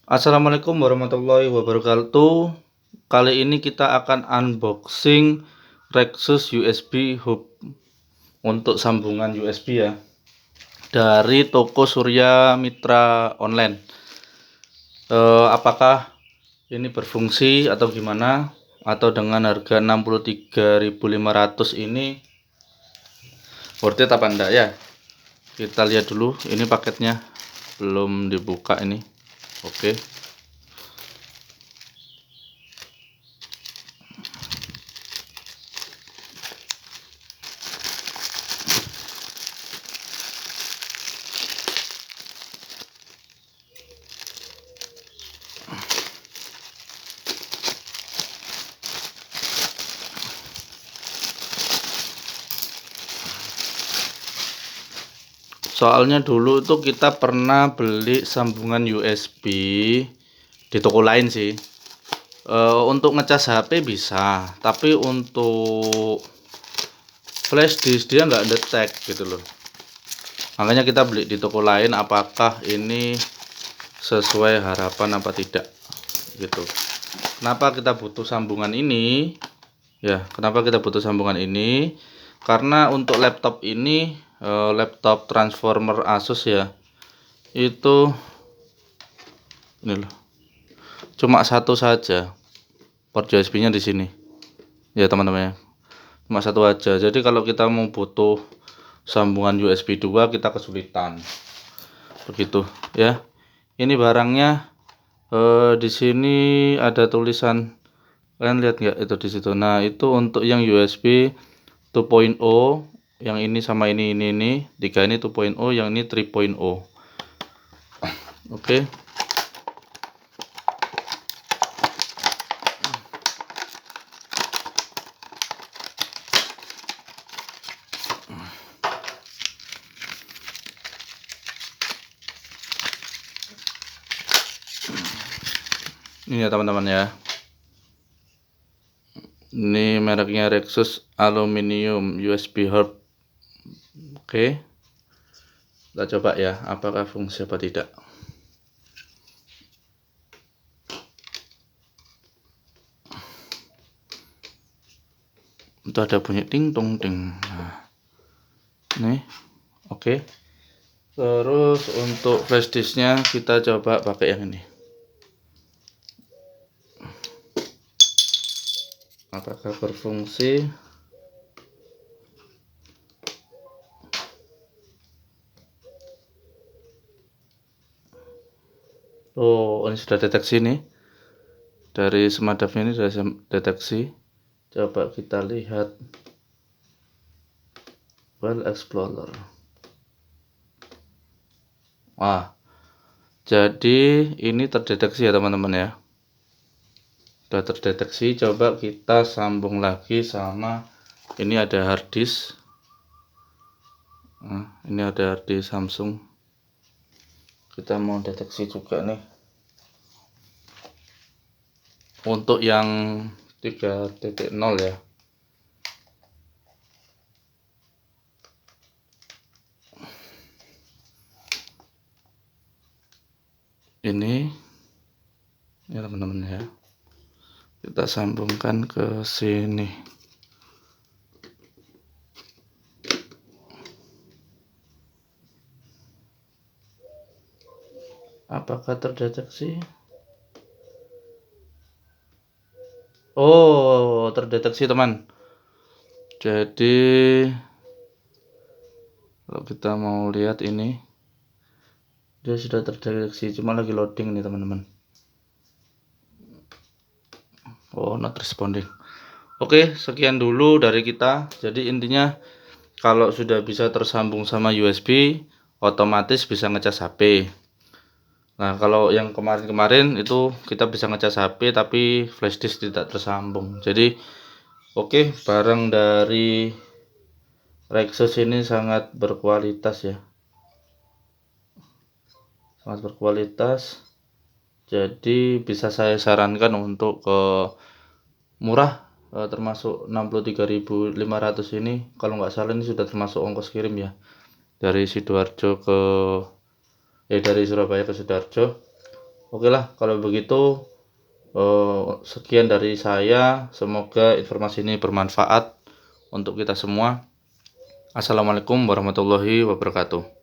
Assalamualaikum warahmatullahi wabarakatuh. Kali ini kita akan unboxing Rexus USB Hub untuk sambungan USB ya, dari toko Surya Mitra Online. Apakah ini berfungsi atau gimana? Atau dengan harga 63.500 ini worth it apa enggak ya? Kita lihat dulu, ini paketnya belum dibuka ini. Oke. Soalnya dulu itu kita pernah beli sambungan USB di toko lain sih. Untuk ngecas HP bisa, tapi untuk flash disk dia nggak detect gitu loh. Makanya kita beli di toko lain, apakah ini sesuai harapan apa tidak gitu. Kenapa kita butuh sambungan ini? Ya, kenapa kita butuh sambungan ini? Karena untuk laptop ini, laptop transformer Asus ya, itu ini loh, cuma satu saja port USB-nya di sini ya teman-teman ya, cuma satu aja. Jadi kalau kita mau butuh sambungan USB 2 kita kesulitan begitu ya. Ini barangnya di sini ada tulisan, kalian lihat nggak itu di situ. Nah itu untuk yang USB 2.0, yang ini sama ini tiga, ini 2.0, yang ini 3.0. Oke. Ini ya teman-teman ya, ini mereknya Rexus Aluminium USB Hub. Oke, kita coba ya apakah fungsi apa tidak. Itu ada bunyi ting tong ting. Nah, nih oke. Terus untuk flash disknya kita coba pakai yang ini, apakah berfungsi. Oh, ini sudah deteksi nih, dari semadapnya ini sudah deteksi. Coba kita lihat File Explorer. Wah, jadi ini terdeteksi ya teman-teman ya, sudah terdeteksi. Coba kita sambung lagi sama ini, ada hard disk. Nah, ini ada hard disk Samsung, kita mau deteksi juga nih untuk yang 3.0 ya. Ini ya teman-teman ya, kita sambungkan ke sini. Apakah terdeteksi? Oh, terdeteksi teman. Jadi kalau kita mau lihat ini, dia sudah terdeteksi, cuma lagi loading nih teman-teman. Oh, not responding. Oke, sekian dulu dari kita. Jadi intinya kalau sudah bisa tersambung sama USB, otomatis bisa ngecas HP. Nah, kalau yang kemarin-kemarin itu kita bisa ngecas HP tapi flash disk tidak tersambung. Jadi oke, barang dari Rexus ini sangat berkualitas ya. Sangat berkualitas. Jadi bisa saya sarankan untuk ke murah, termasuk 63.500 ini. Kalau nggak salah ini sudah termasuk ongkos kirim ya. Dari Sidoarjo ke dari Surabaya ke Sidoarjo. Oke lah, kalau begitu sekian dari saya. Semoga informasi ini bermanfaat untuk kita semua. Assalamualaikum warahmatullahi wabarakatuh.